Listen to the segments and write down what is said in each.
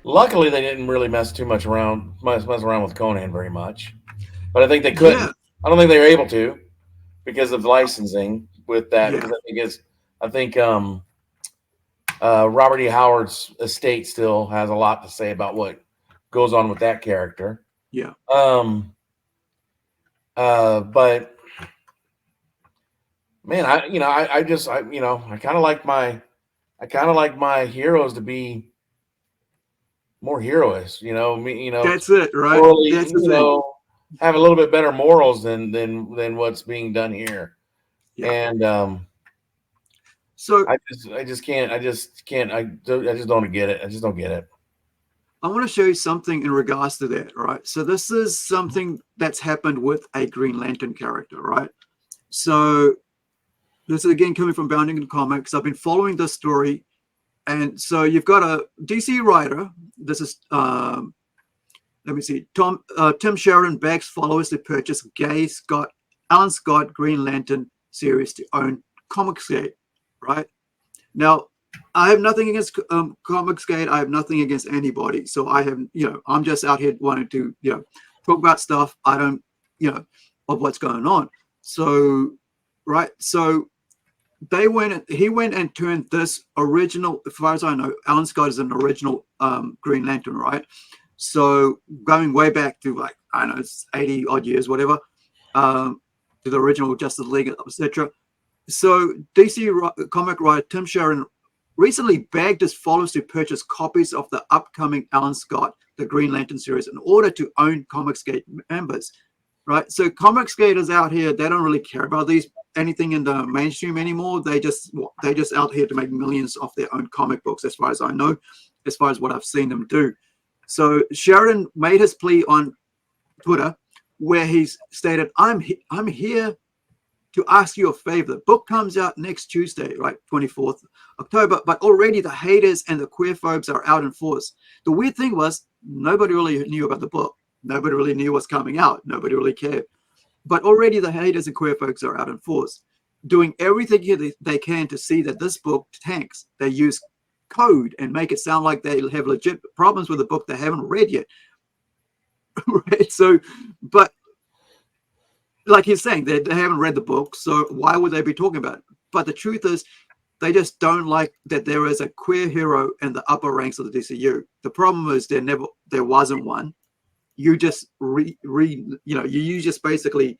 Luckily, they didn't really mess around with Conan very much. But I think they couldn't. Yeah, I don't think they were able to because of licensing with that. yeah, Because I think Robert E. Howard's estate still has a lot to say about what goes on with that character. yeah. Um, but man, I just, I kind of like my heroes to be more heroes. That's it, right? Morally, That's the thing. have a little bit better morals than what's being done here. Yeah. And So I just don't get it. I just don't get it. I want to show you something in regards to that, right? So this is something that's happened with a Green Lantern character, right? So this is again coming from Bounding in Comics. I've been following this story, and so you've got a DC writer. This is let me see. Tim Sheridan begs followers to purchase Alan Scott Green Lantern series to own Comicsgate, right? Now, I have nothing against Comicsgate. I have nothing against anybody. So I have, I'm just out here wanting to, talk about stuff. I don't, of what's going on. So, right. So he went and turned this original, as far as I know, Alan Scott is an original Green Lantern, right? So going way back to like, I don't know, it's 80 odd years, whatever, to the original Justice League, etc. So DC comic writer Tim Sheridan recently begged his followers to purchase copies of the upcoming Alan Scott, the Green Lantern series, in order to own Comicsgate members, right? So Comicsgate is out here. They don't really care about anything in the mainstream anymore. They just out here to make millions off their own comic books, as far as I know, as far as what I've seen them do. So Sheridan made his plea on Twitter, where he's stated, I'm here to ask you a favor. The book comes out next Tuesday, right, 24th October, but already the haters and the queer phobes are out in force. The weird thing was nobody really knew about the book. Nobody really knew what's coming out. Nobody really cared. But already the haters and queer folks are out in force, doing everything they can to see that this book tanks. They use code and make it sound like they have legit problems with the book they haven't read yet. Right? So, but like he's saying, they haven't read the book, so why would they be talking about it? But the truth is, they just don't like that there is a queer hero in the upper ranks of the DCU. The problem is there wasn't one. You just you just basically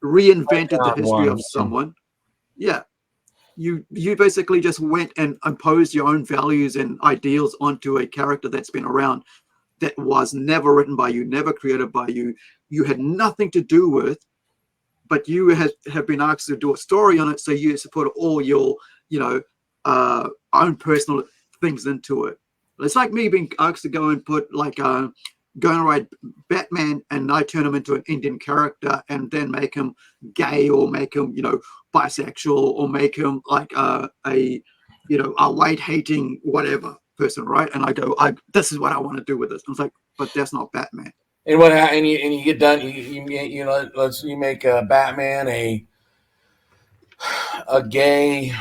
reinvented the Not history of one. someone. Yeah, you basically just went and imposed your own values and ideals onto a character that's been around, that was never written by you, never created by you. You had nothing to do with, but you have been asked to do a story on it, so you have to put all your, own personal things into it. It's like me being asked to go and put go and write Batman, and I turn him into an Indian character and then make him gay, or make him, bisexual, or make him like a white hating whatever person, right? And I go, this is what I want to do with this. I was like, but that's not Batman. And you get done. You make Batman a gay,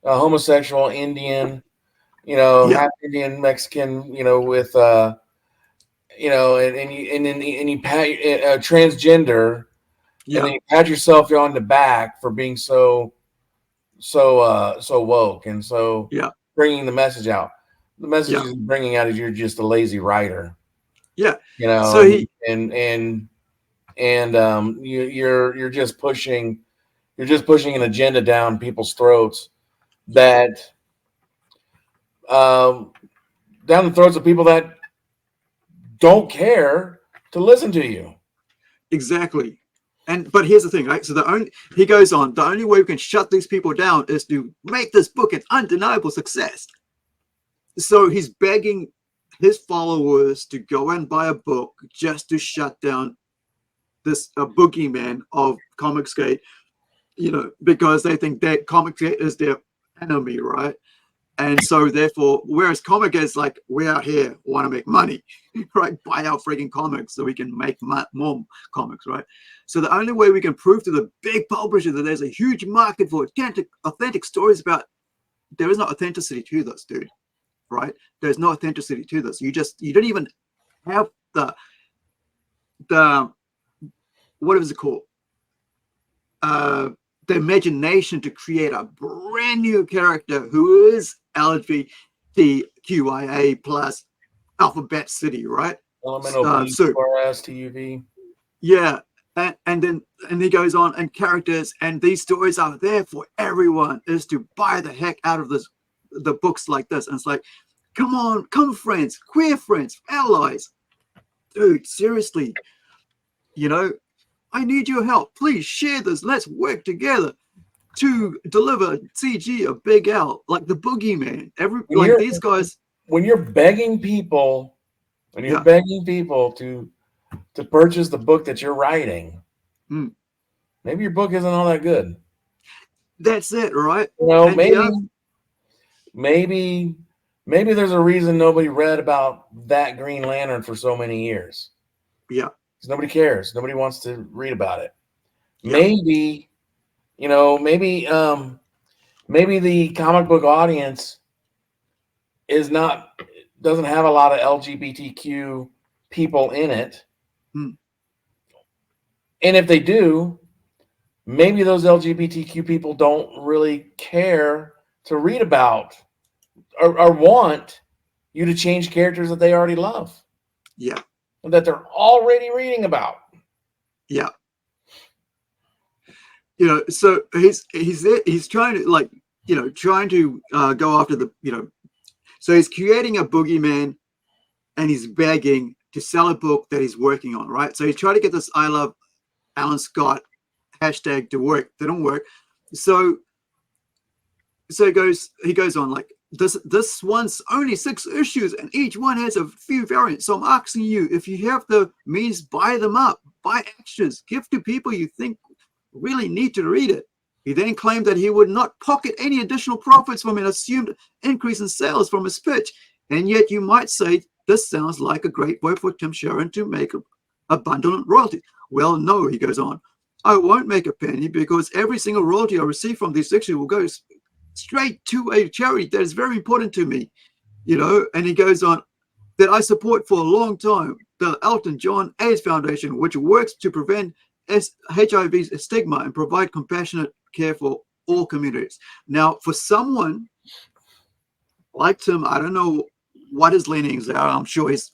a homosexual Indian, Yeah, half Indian Mexican, with and you pat transgender, and yeah, then you pat yourself on the back for being so woke and so yeah, bringing the message out. The message yeah, is bringing out is you're just a lazy writer, yeah. you know, So and he, and and you're just pushing an agenda down people's throats yeah, that um, down the throats of people that don't care to listen to you. exactly. And but here's the thing, right? So he goes on, the only way we can shut these people down is to make this book an undeniable success. So he's begging his followers to go and buy a book just to shut down this boogeyman of Comicsgate, because they think that Comicsgate is their enemy, right? And so therefore, whereas comic is like, we're out here, want to make money, right? Buy our freaking comics so we can make more comics, right? So the only way we can prove to the big publisher that there's a huge market for authentic stories about, there is no authenticity to this, dude. right? There's no authenticity to this. You don't even have the what is it called? The imagination to create a brand new character who is LGBTQIA plus Alphabet City, right? Elemental B So R S T U V. yeah, and he goes on, and characters, and these stories are there for everyone, is to buy the heck out of the books like this. And it's like, come on, come friends, queer friends, allies, dude, seriously, you know, I need your help. Please share this. Let's work together to deliver CG a big L, like the Boogeyman. These guys. When you're begging people, Yeah. to purchase the book that you're writing, maybe your book isn't all that good. That's it, right? You know, And maybe there's a reason nobody read about that Green Lantern for so many years. Yeah. Because nobody cares. Nobody wants to read about it. Yeah. Maybe, maybe the comic book audience doesn't have a lot of LGBTQ people in it. And if they do, maybe those LGBTQ people don't really care to read about or want you to change characters that they already love. Yeah. That they're already reading about. Yeah. So he's trying to go after so he's creating a boogeyman, and he's begging to sell a book that he's working on, right? So he's trying to get this I love Alan Scott hashtag to work. They don't work. So he goes on like, this one's only 6 issues, and each one has a few variants. So I'm asking you, if you have the means, buy them up, buy extras, give to people you think really need to read it. He then claimed that he would not pocket any additional profits from an assumed increase in sales from his pitch. And yet you might say, this sounds like a great way for Tim Sharon to make a bundle of royalty. Well, no, he goes on, I won't make a penny, because every single royalty I receive from these issues will go straight to a charity that is very important to me, and he goes on, that I support for a long time, the Elton John AIDS Foundation, which works to prevent HIV's stigma and provide compassionate care for all communities. Now, for someone like Tim, I don't know what his leanings are. I'm sure he's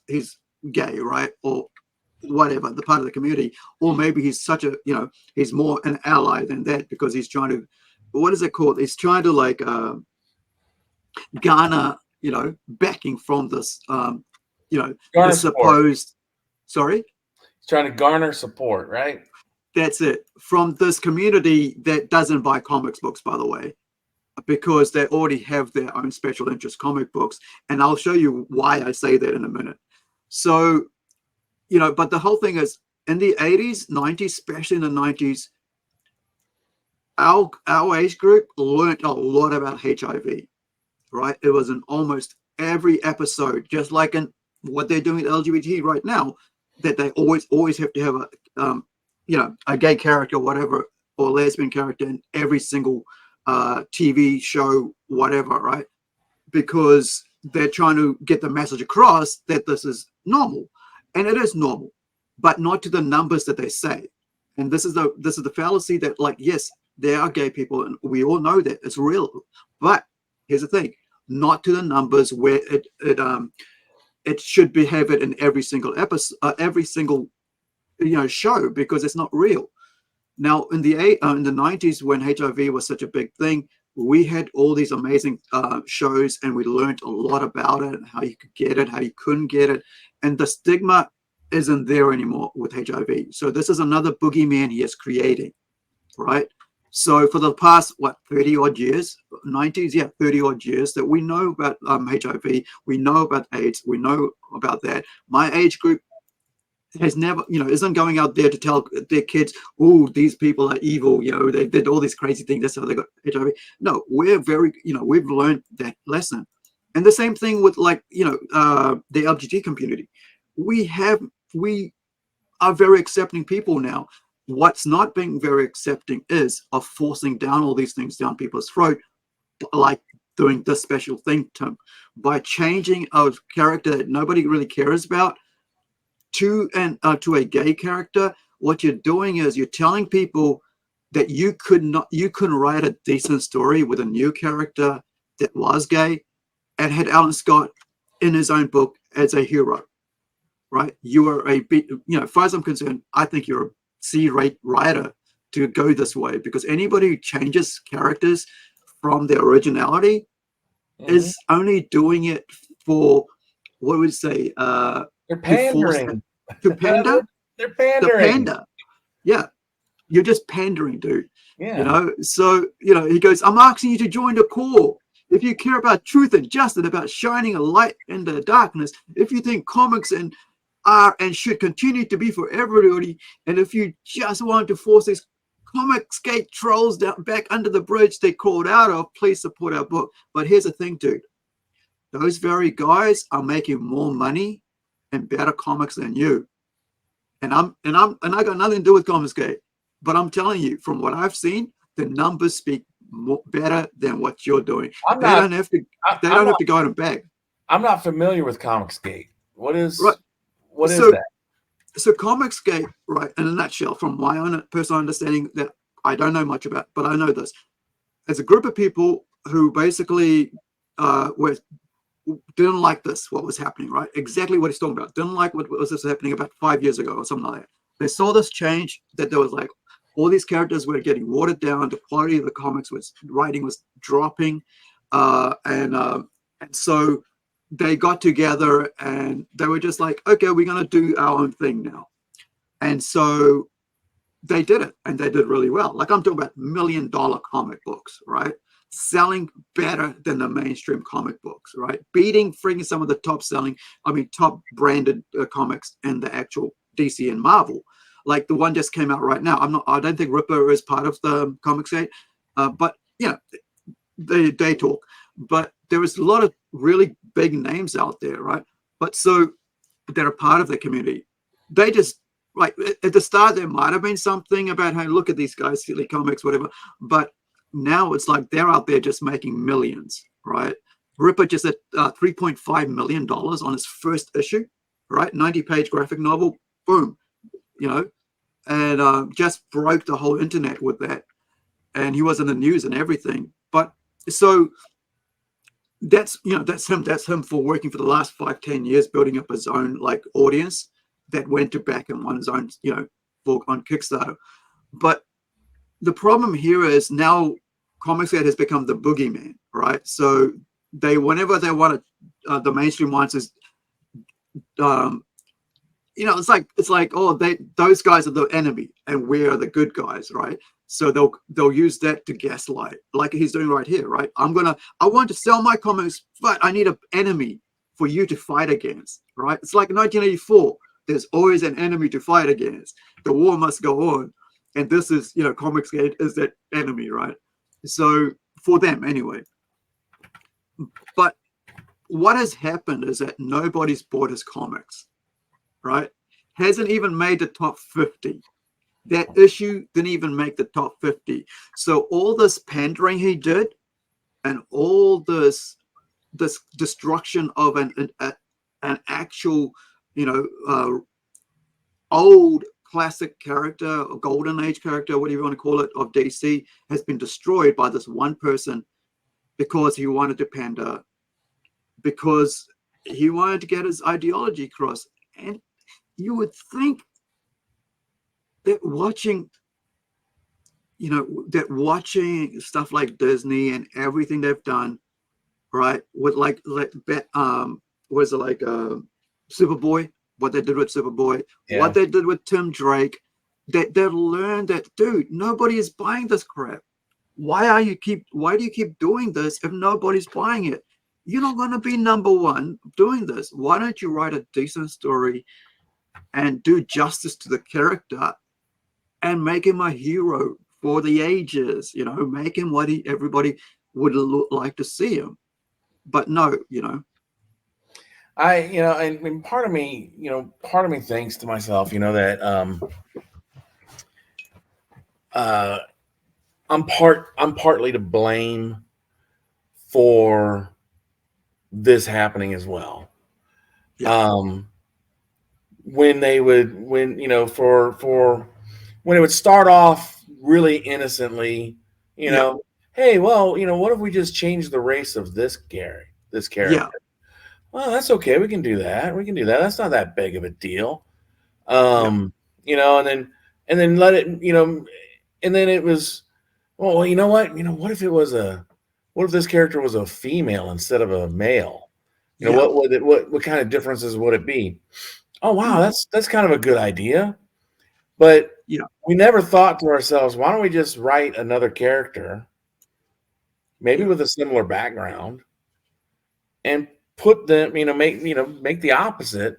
gay, right? Or whatever, the part of the community. Or maybe he's he's more an ally than that, because he's trying to, what is it called? He's trying to garner, backing from this, the supposed, sorry? He's trying to garner support, right? That's it. From this community that doesn't buy comics books, by the way, because they already have their own special interest comic books. And I'll show you why I say that in a minute. So, but the whole thing is, in the 80s, 90s, especially in the 90s, our age group learned a lot about HIV, right? It was in almost every episode, just like in what they're doing with LGBT right now, that they always have to have a gay character, whatever, or lesbian character in every single TV show, whatever, right? Because they're trying to get the message across that this is normal, and it is normal, but not to the numbers that they say. And this is the fallacy that, like, yes, there are gay people, and we all know that it's real. But here's the thing: not to the numbers where it should have it in every single episode, every single show, because it's not real. Now, in the 90s, when HIV was such a big thing, we had all these amazing shows, and we learned a lot about it and how you could get it, how you couldn't get it, and the stigma isn't there anymore with HIV. So this is another boogeyman he is creating, right? So for the past 30 odd years, 90s, 30 odd years, that we know about HIV, we know about AIDS, we know about that. My age group has never, isn't going out there to tell their kids, oh, these people are evil, they did all these crazy things, that's how they got HIV. No, we're we've learned that lesson. And the same thing with the LGBT community. We are very accepting people now. What's not being very accepting is of forcing down all these things down people's throat, like doing this special thing, Tim. By changing a character that nobody really cares about to a gay character, what you're doing is you're telling people that you couldn't write a decent story with a new character that was gay and had Alan Scott in his own book as a hero, right? You are as far as I'm concerned, I think you're a C-rate writer to go this way, because anybody who changes characters from their originality is only doing it for, what would say, they're pandering. To pander? They're pandering. The panda. Yeah. You're just pandering, dude. Yeah. So, he goes, I'm asking you to join the core. If you care about truth and justice, about shining a light in the darkness, if you think comics are and should continue to be for everybody, and if you just want to force these Comicsgate trolls back under the bridge they crawled out of, please support our book. But here's the thing, dude. Those very guys are making more money and better comics than you. And I got nothing to do with Comicsgate. But I'm telling you, from what I've seen, the numbers speak better than what you're doing. They don't have to go out and beg. I'm not familiar with Comicsgate. What is is that? So Comicsgate, right, in a nutshell, from my own personal understanding that I don't know much about, but I know this. As a group of people who basically didn't like what was happening, right? Exactly what he's talking about. Didn't like what was happening about 5 years ago or something like that. They saw this change, that there was like all these characters were getting watered down. The quality of the writing was dropping. And so they got together and they were just like, okay, we're going to do our own thing now. And so they did it, and they did really well. Like, I'm talking about $1 million comic books, right? Selling better than the mainstream comic books, right? Beating freaking some of the top branded comics in the actual DC and Marvel. Like the one just came out right now. I don't think Ripper is part of the Comicsgate, but they talk. But there was a lot of really big names out there, right? But so they're a part of the community. They just, like, at the start, there might have been something about, hey, look at these guys, silly comics, whatever. But now it's like they're out there just making millions, right? Ripper just at $3.5 million on his first issue, right? 90-page graphic novel, boom, and just broke the whole internet with that. And he was in the news and everything. But so that's him for working for the last 5-10 years, building up his own audience that went to back him on his own book on Kickstarter. But the problem here is now Comicsgate has become the boogeyman, right? So whenever they want to, the mainstream wants is it's like, oh, those guys are the enemy and we are the good guys, right? So they'll use that to gaslight, like he's doing right here, right? I want to sell my comics, but I need an enemy for you to fight against, right? It's like 1984. There's always an enemy to fight against. The war must go on. And this is, Comicsgate is that enemy, right? So for them anyway. But what has happened is that nobody's bought his comics, right? Hasn't even made the top 50. That issue didn't even make the top 50. So all this pandering he did, and all this destruction of an actual, old classic character, or golden age character, whatever you want to call it, of DC, has been destroyed by this one person because he wanted to pander, because he wanted to get his ideology across. And you would think that watching stuff like Disney and everything they've done, right, with Superboy, what they did with Superboy, what they did with Tim Drake, that they've learned that, dude, nobody is buying this crap. Why do you keep doing this if nobody's buying it? You're not going to be number one doing this. Why don't you write a decent story and do justice to the character and make him a hero for the ages, make him what everybody would like to see him. But no, and part of me thinks to myself, that I'm partly to blame for this happening as well. Yeah. When they would, when when it would start off really innocently, hey, well, what if we just change the race of this character? Yeah. Well, that's okay. We can do that. That's not that big of a deal. And then let it, and then it was, well, you know what? What if this character was a female instead of a male? Yeah. What kind of differences would it be? Oh, wow, that's kind of a good idea. But we never thought to ourselves, why don't we just write another character, maybe with a similar background, and put them, make the opposite,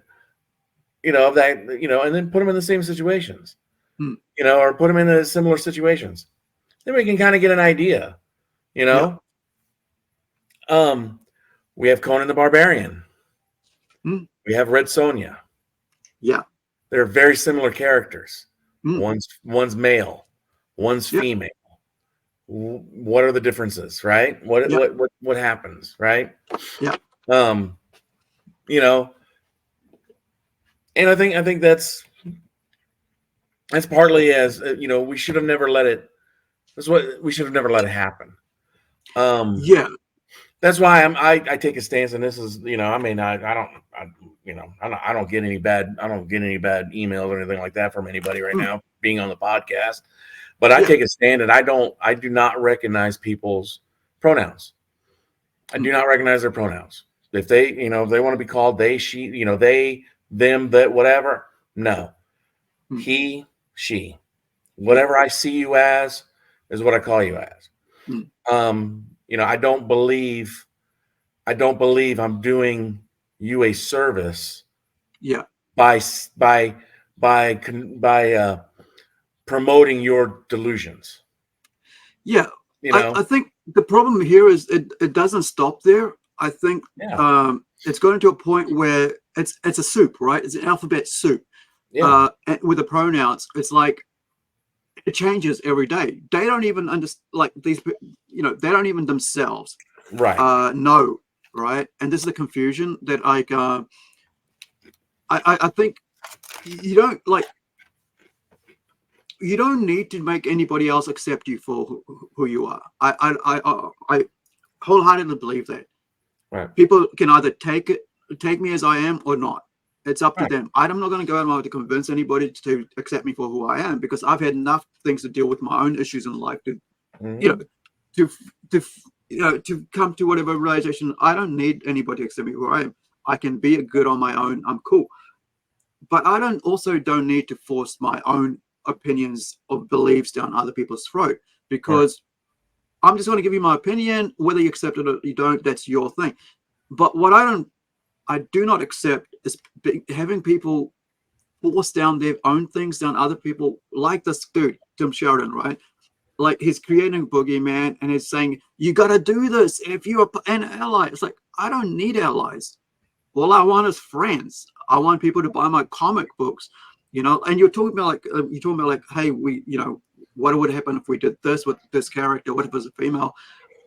of that, and then put them in the same situations, or put them in similar situations. Then we can kind of get an idea, We have Conan the Barbarian. We have Red Sonja. Yeah. They're very similar characters. One's male, one's female. What are the differences, right? What happens, right? Yeah. And I think that's partly as we should have never let it. That's what we should have never let it happen. That's why I take a stance, and this is I don't get any bad emails or anything like that from anybody right now being on the podcast, but I take a stand, and I do not recognize people's pronouns. I do not recognize their pronouns. If they if they want to be called they, she, they, them, that, whatever, no, he, she, whatever I see you as is what I call you as. I don't believe I'm doing you a service. By promoting your delusions. I think the problem here is it doesn't stop there. I think it's going to a point where it's a soup, right? It's an alphabet soup. And with the pronouns, it's like it changes every day. They don't even understand, like these, they don't even themselves know, right? And this is the confusion that I think you don't need to make anybody else accept you for who you are. I wholeheartedly believe that. People can either take me as I am or not. It's up to them. I'm not going to go out to convince anybody to accept me for who I am, because I've had enough things to deal with my own issues in life to come to whatever realization. I don't need anybody to accept me who I am. I can be good on my own. I'm cool. But I don't need to force my own opinions or beliefs down other people's throat, because I'm just going to give you my opinion. Whether you accept it or you don't, that's your thing. But what I do not accept is having people force down their own things down other people, like this dude, Tim Sheridan, right? Like he's creating Boogeyman and he's saying, you got to do this if you're an ally. It's like, I don't need allies. All I want is friends. I want people to buy my comic books, and you're talking about like, hey, what would happen if we did this with this character? What if it was a female?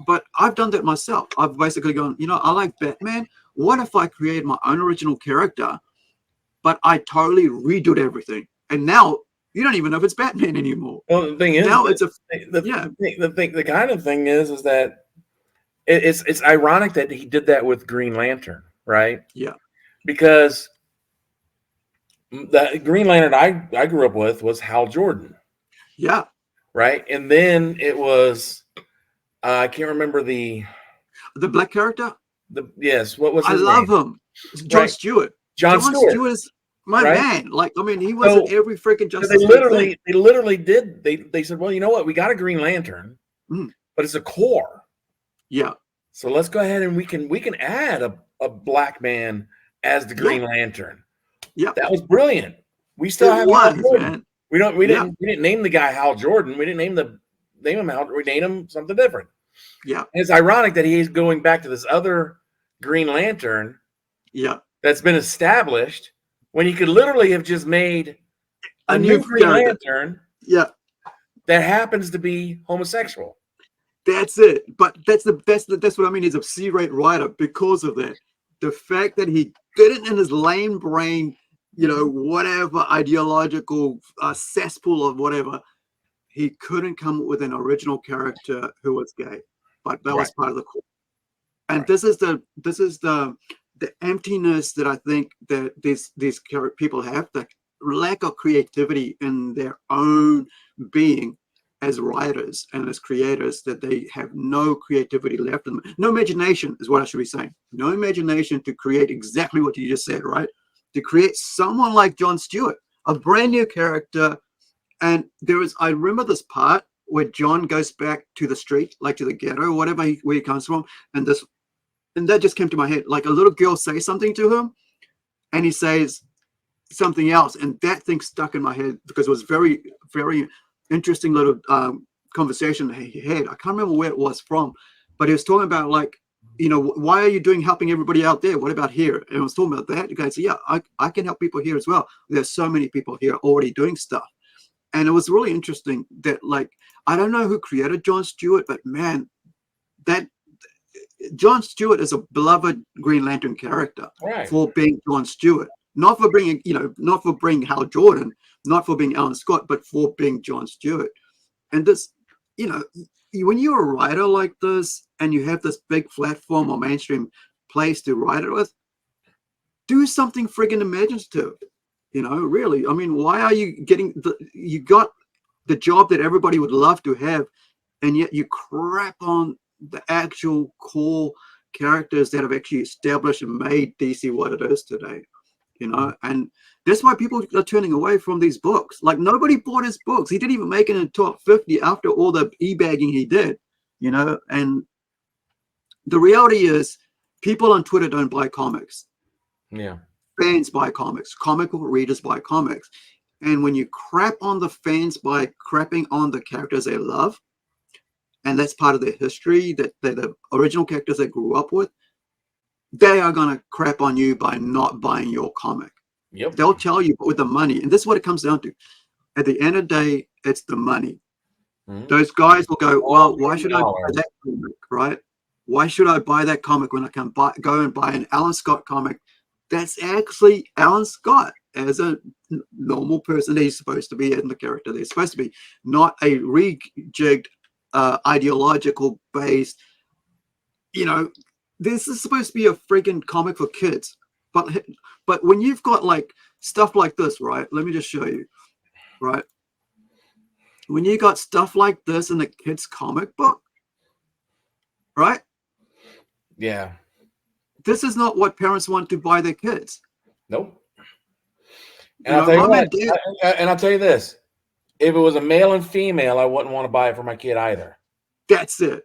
But I've done that myself. I've basically gone, I like Batman. What if I created my own original character, but I totally redid everything? And now you don't even know if it's Batman anymore. Well, the thing is, now the kind of thing is that it's ironic that he did that with Green Lantern, right? Yeah. Because the Green Lantern I grew up with was Hal Jordan. Yeah. Right. And then it was I can't remember the black character. What was his I love name? him. John Stewart. John Stewart is my man. Like, I mean, he was in every freaking Justice League thing. They literally did. They said, well, you know what? We got a Green Lantern, but it's a core. Yeah. So let's go ahead and we can add a black man as the Green Lantern. Yeah. That was brilliant. We still have Hal Jordan. We didn't name the guy Hal Jordan. We didn't name him Hal. We named him something different. Yeah. And it's ironic that he's going back to this other Green Lantern. Yeah. That's been established when he could literally have just made a new Green Lantern. Yeah. That happens to be homosexual. That's it. But that's what I mean. He's a C-rate writer because of that. The fact that he did it in his lame brain, whatever ideological cesspool of whatever, he couldn't come up with an original character who was gay. But that was part of the core. And this is the emptiness that I think that these people have, the lack of creativity in their own being as writers and as creators, that they have no creativity left in them. No imagination is what I should be saying. No imagination to create exactly what you just said, right? To create someone like Jon Stewart, a brand new character. And I remember this part where John goes back to the street, like to the ghetto or whatever, where he comes from. And that just came to my head. Like a little girl says something to him and he says something else. And that thing stuck in my head because it was very, very interesting little conversation he had. I can't remember where it was from, but he was talking about like, why are you helping everybody out there? What about here? And I was talking about that. The guy said, yeah, I can help people here as well. There's so many people here already doing stuff. And it was really interesting that, like, I don't know who created Jon Stewart, but man, that Jon Stewart is a beloved Green Lantern character for being Jon Stewart. Not for bringing, not for bringing Hal Jordan, not for being Alan Scott, but for being Jon Stewart. And this, when you're a writer like this and you have this big platform or mainstream place to write it with, do something friggin' imaginative. Really. I mean, why are you you got the job that everybody would love to have, and yet you crap on the actual core characters that have actually established and made DC what it is today. And that's why people are turning away from these books. Like, nobody bought his books. He didn't even make it in the top 50 after all the e-bagging he did, and the reality is people on Twitter don't buy comics. Yeah. Fans buy comics. Comic book readers buy comics. And when you crap on the fans by crapping on the characters they love, and that's part of their history, that they're the original characters they grew up with, they are going to crap on you by not buying your comic. Yep. They'll tell you with the money. And this is what it comes down to. At the end of the day, it's the money. Mm-hmm. Those guys will go, well, why should I buy that comic, right? Why should I buy that comic when I can go and buy an Alan Scott comic that's actually Alan Scott as a normal person that he's supposed to be in the character they're supposed to be, not a rejigged, ideological based, this is supposed to be a freaking comic for kids. But when you've got like stuff like this, right? Let me just show you, right? When you got stuff like this in a kid's comic book, right? Yeah. This is not what parents want to buy their kids. Nope. And I'll tell you this. If it was a male and female, I wouldn't want to buy it for my kid either. That's it.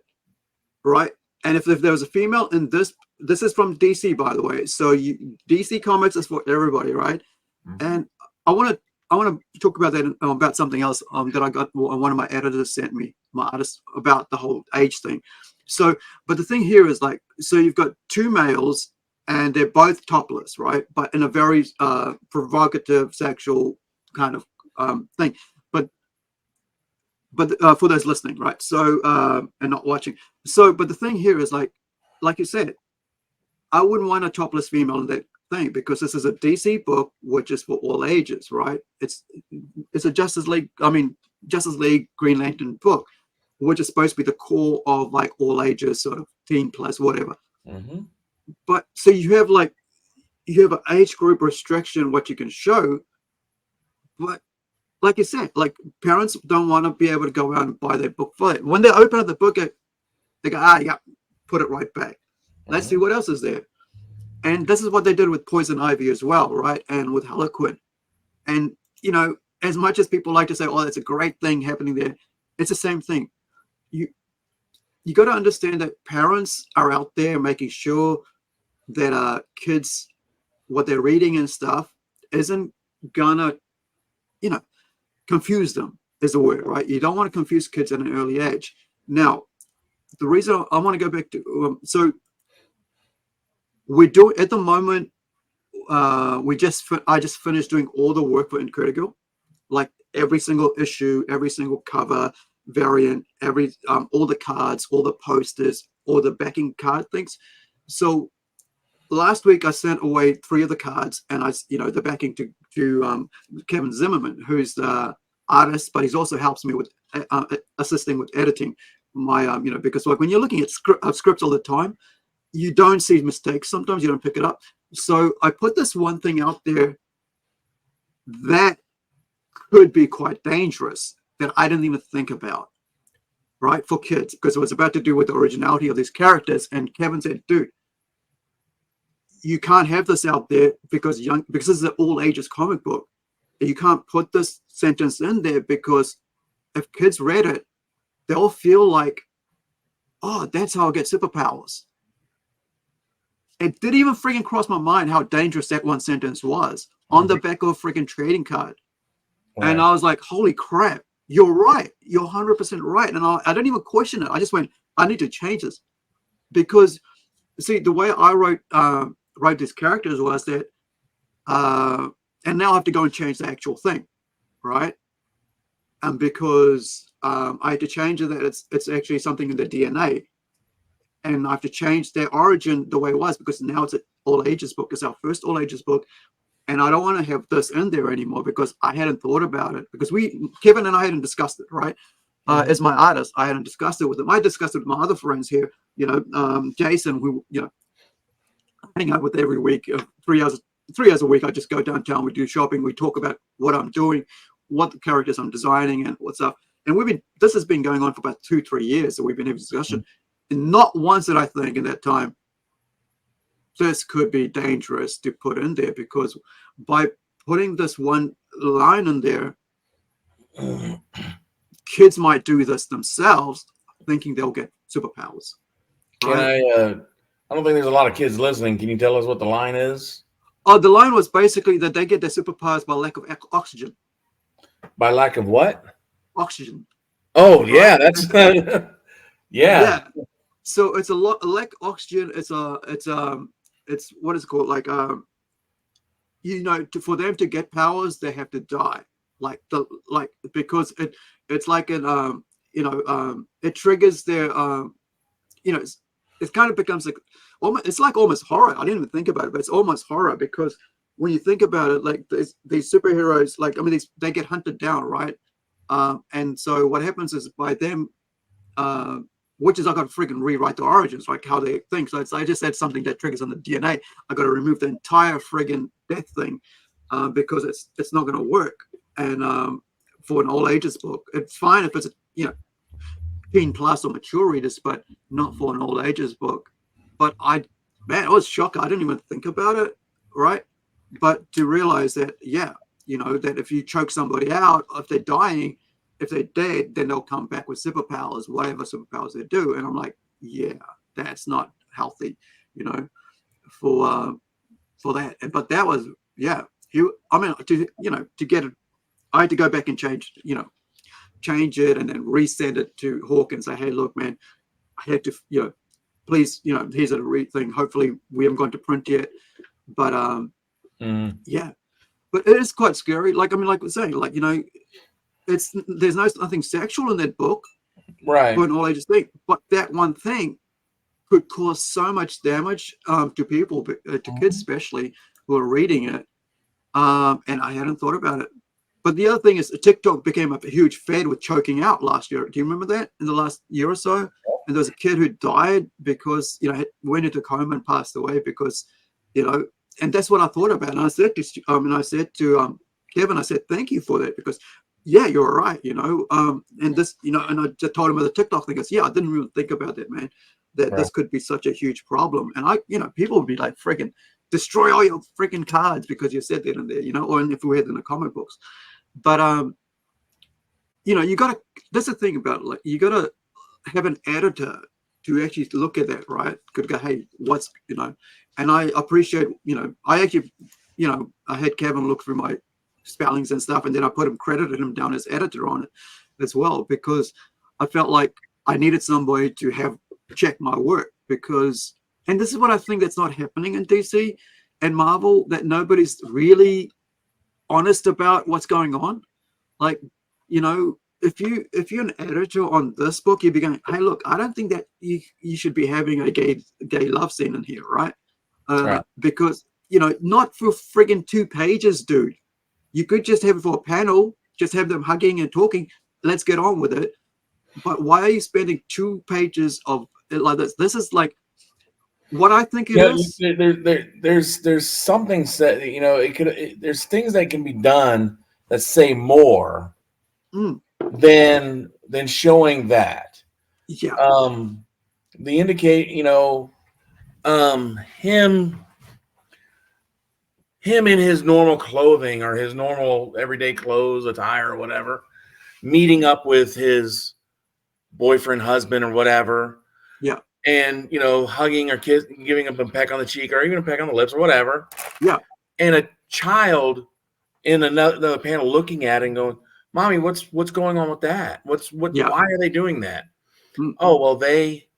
Right? And if there was a female in this is from DC, by the way. So DC Comics is for everybody, right? Mm-hmm. And I want to talk about that, about something else that I got, one of my editors sent me, my artist, about the whole age thing. So, but the thing here is like, so you've got two males and they're both topless, right? But in a very provocative sexual kind of thing. But for those listening, right? So, and not watching. So, but the thing here is like you said, I wouldn't want a topless female in that thing because this is a DC book, which is for all ages, right? It's a Justice League Green Lantern book, which is supposed to be the core of like all ages, sort of teen plus whatever. Mm-hmm. But so you have an age group restriction, what you can show, but like you said, like parents don't want to be able to go out and buy their book for it. When they open up the book, they go, yeah, put it right back. Let's see what else is there. And this is what they did with Poison Ivy as well, right? And with Harlequin. And, as much as people like to say, oh, that's a great thing happening there, it's the same thing. You got to understand that parents are out there making sure that kids, what they're reading and stuff, isn't gonna, confuse them is the word, right? You don't want to confuse kids at an early age. Now, the reason I want to go back to, so we do at the moment, I just finished doing all the work for Incredi-Girl, like every single issue, every single cover, variant, every all the cards, all the posters, all the backing card things. So last week I sent away 3 of the cards, and the backing to Kevin Zimmerman, who's the artist, but he's also helps me with assisting with editing my because like when you're looking at scripts all the time, you don't see mistakes. Sometimes you don't pick it up. So I put this one thing out there that could be quite dangerous that I didn't even think about, right, for kids, because it was about to do with the originality of these characters. And Kevin said, dude, you can't have this out there because this is an all ages comic book. You can't put this sentence in there because if kids read it, they'll feel like, oh, that's how I get superpowers. It didn't even freaking cross my mind how dangerous that one sentence was on the back of a freaking trading card. Right. And I was like, holy crap, you're right. You're 100% right. And I didn't even question it. I just went, I need to change this. Because, see, the way I wrote these characters was that, and now I have to go and change the actual thing, right? And because I had to change it, that it's actually something in the DNA. And I have to change their origin the way it was, because now it's an all ages book. It's our first all ages book. And I don't want to have this in there anymore because I hadn't thought about it. Because Kevin and I hadn't discussed it, right? As my artist, I hadn't discussed it with him. I discussed it with my other friends here, Jason, who, hang out with every week, 3 hours a week. I just go downtown, we do shopping, we talk about what I'm doing, what the characters I'm designing, and what's up. And this has been going on for about 2-3 years. So we've been having discussion. And not once did I think in that time, this could be dangerous to put in there, because by putting this one line in there, kids might do this themselves, thinking they'll get superpowers. Right? I don't think there's a lot of kids listening. Can you tell us what the line is? Oh, the line was basically that they get their superpowers by lack of oxygen. By lack of what? Oxygen. Oh, yeah, that's yeah. So it's a lack of oxygen. It's what is it called? Like for them to get powers, they have to die. Because it's like it triggers their it kind of becomes like it's like almost horror. I didn't even think about it, but it's almost horror, because when you think about it, like these superheroes, they get hunted down, right? And so what happens is by them, which is I got to freaking rewrite the origins, like how they think. So I just said something that triggers on the DNA. I got to remove the entire friggin' death thing because it's not going to work. And for an all ages book, it's fine if it's teen plus or mature readers, but not for an all ages book. But I was shocked. I didn't even think about it, right? But to realize that, that if you choke somebody out, if they're dying, if they're dead, then they'll come back with superpowers, whatever superpowers they do. And I'm like, yeah, that's not healthy, for that. But that was, to get it, I had to go back and change it and then resend it to Hawk and say, hey, look, man, I had to, please, here's a thing. Hopefully we haven't gone to print yet. But but it is quite scary. Like we're saying, there's nothing sexual in that book, right? For an all ages thing, but that one thing could cause so much damage to people, to kids especially, who are reading it. And I hadn't thought about it. But the other thing is, TikTok became a huge fad with choking out last year. Do you remember that in the last year or so? And there was a kid who died because went into coma and passed away because and that's what I thought about. And I said to Kevin, I said, thank you for that, because you're right, and this, and I just told him about the TikTok thing. I didn't really think about that, man, that this could be such a huge problem. And people would be like, freaking destroy all your freaking cards because you said that in there, or if we had in the comic books. But you gotta, that's the thing about it, like you gotta have an editor to actually look at that, right? Could go, hey, what's, and I appreciate, I actually, I had Kevin look through my spellings and stuff, and then I credited him down as editor on it as well, because I felt like I needed somebody to have check my work, because, and this is what I think that's not happening in DC and Marvel, that nobody's really honest about what's going on. Like, if you're an editor on this book, you'd be going, hey, look, I don't think that you should be having a gay love scene in here, right? Right. Because not for friggin' 2 pages, dude. You could just have it for a panel, just have them hugging and talking. Let's get on with it. But why are you spending 2 pages of it like this? This is like what I think it is. There's something said, there's things that can be done that say more than showing that. Yeah. The indicate, him in his normal clothing or his normal everyday clothes, attire or whatever, meeting up with his boyfriend, husband, or whatever. Yeah. And, hugging or kissing, giving him a peck on the cheek or even a peck on the lips or whatever. Yeah. And a child in another panel looking at it and going, Mommy, what's going on with that? Why are they doing that? Oh, well, they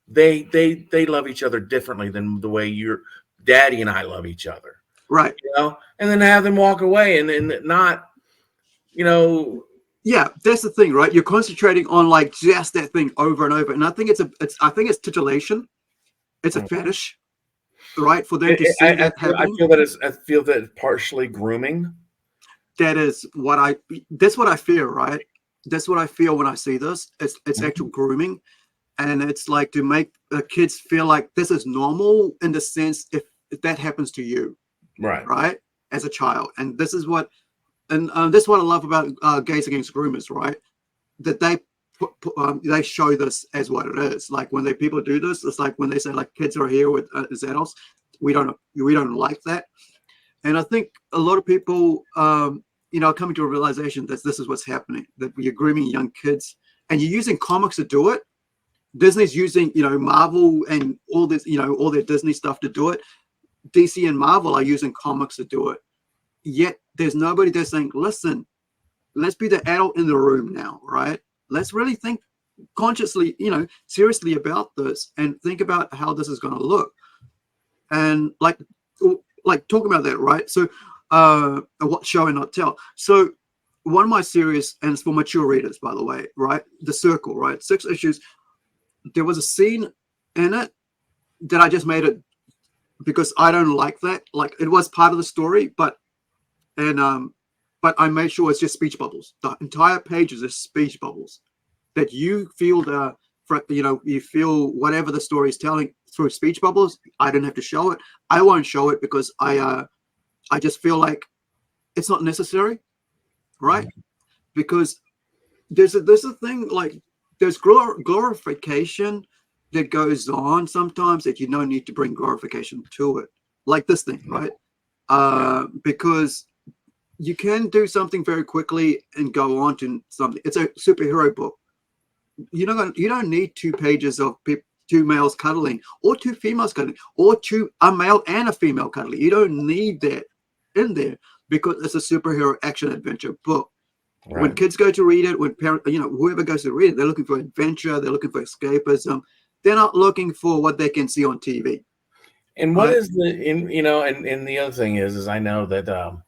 love each other differently than the way your daddy and I love each other. Right. And then have them walk away and then not, Yeah, that's the thing, right? You're concentrating on like just that thing over and over. And I think it's titillation. It's a fetish, right? For them to see that happening. I feel that it's partially grooming. That's what I feel, right? That's what I feel when I see this. It's actual grooming. And it's like to make the kids feel like this is normal in the sense if that happens to you. Right. As a child. And this is what that's what I love about Gays Against Groomers, right? That they show this as what it is. Like when people do this, it's like when they say like kids are here with as adults, we don't like that. And I think a lot of people, coming to a realization that this is what's happening, that you're grooming young kids and you're using comics to do it. Disney's using, Marvel and all this, all their Disney stuff to do it. DC and Marvel are using comics to do it. Yet there's nobody there saying, listen, let's be the adult in the room now, right? Let's really think consciously, seriously about this and think about how this is going to look. And like talking about that, right? So what show and not tell. So one of my series, and it's for mature readers, by the way, right? The Circle, right? 6 issues. There was a scene in it that I just made it because I don't like that. Like it was part of the story, but I made sure it's just speech bubbles. The entire page is just speech bubbles that you feel you feel whatever the story is telling through speech bubbles. I don't have to show it. I won't show it because I just feel like it's not necessary, right? Because there's a thing like there's glorification that goes on sometimes that you don't need to bring glorification to it, like this thing, right? Because you can do something very quickly and go on to something. It's a superhero book. You don't need 2 pages of 2 males cuddling or 2 females cuddling or a male and a female cuddling. You don't need that in there because it's a superhero action adventure book. Right. When kids go to read it, when parents, whoever goes to read it, they're looking for adventure. They're looking for escapism. They're not looking for what they can see on TV. And what is and the other thing is I know that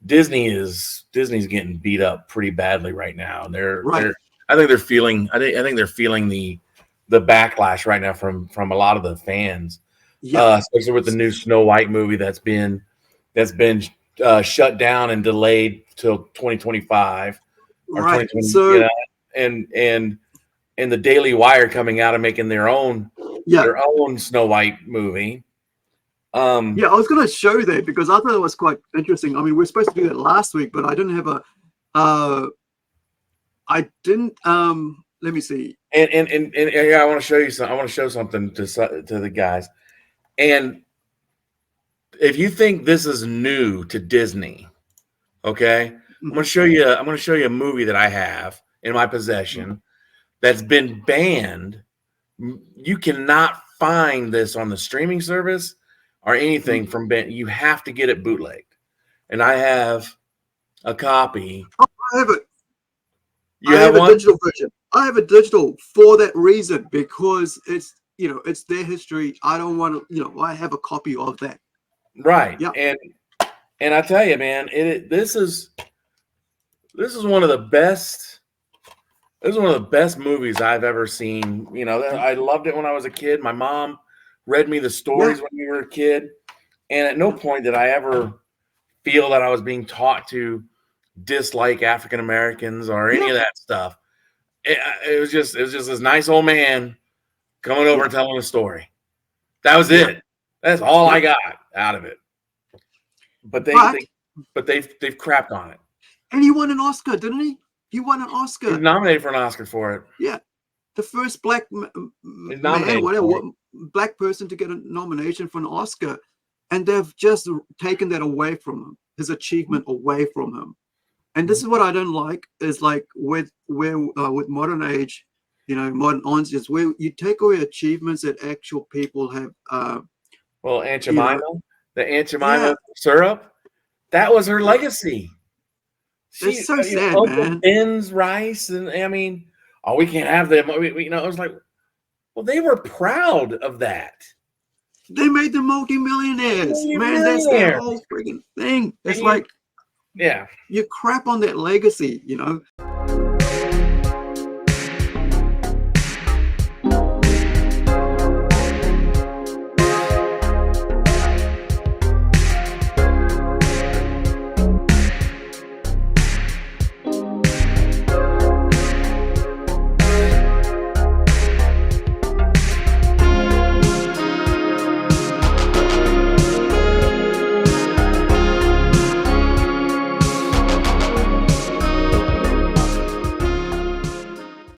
Disney's getting beat up pretty badly right now. I think they're feeling the backlash right now from a lot of the fans, especially with the new Snow White movie that's been shut down and delayed till 2025 or 2020. So, and the Daily Wire coming out and making their own Snow White movie. I was going to show that because I thought it was quite interesting. I mean, we're supposed to do that last week, but I didn't have let me see. And I want to show you something. I want to show something to the guys. And if you think this is new to Disney, okay, I'm going to show you a movie that I have in my possession that's been banned. You cannot find this on the streaming service or anything from ban. You have to get it bootlegged. And I have a copy. Oh, I have it. You have a digital version. I have a digital for that reason because it's it's their history. I don't want to I have a copy of that. Right. Yeah. And I tell you, man, this is one of the best It was one of the best movies I've ever seen. You know, I loved it when I was a kid. My mom read me the stories when we were a kid, and at no point did I ever feel that I was being taught to dislike African Americans or any of that stuff. It was just this nice old man coming over and telling a story. That was it. That's all I got out of it. But they've crapped on it. And he won an Oscar, didn't he? He won an Oscar. He's nominated for an Oscar for it. Yeah, the first black black person to get a nomination for an Oscar, and they've just taken that away from him, his achievement away from him. And this is what I don't like, is like with modern age, you know, modern answers, where you take away achievements that actual people have. Well, Aunt Jemima, the Aunt Jemima syrup, that was her legacy. It's so sad, Uncle man. Ben's rice, and I mean, we can't have them. You know, it was like, well, they were proud of that. They made them multi-millionaires. Man, that's the whole freaking thing. It's like, you crap on that legacy, you know.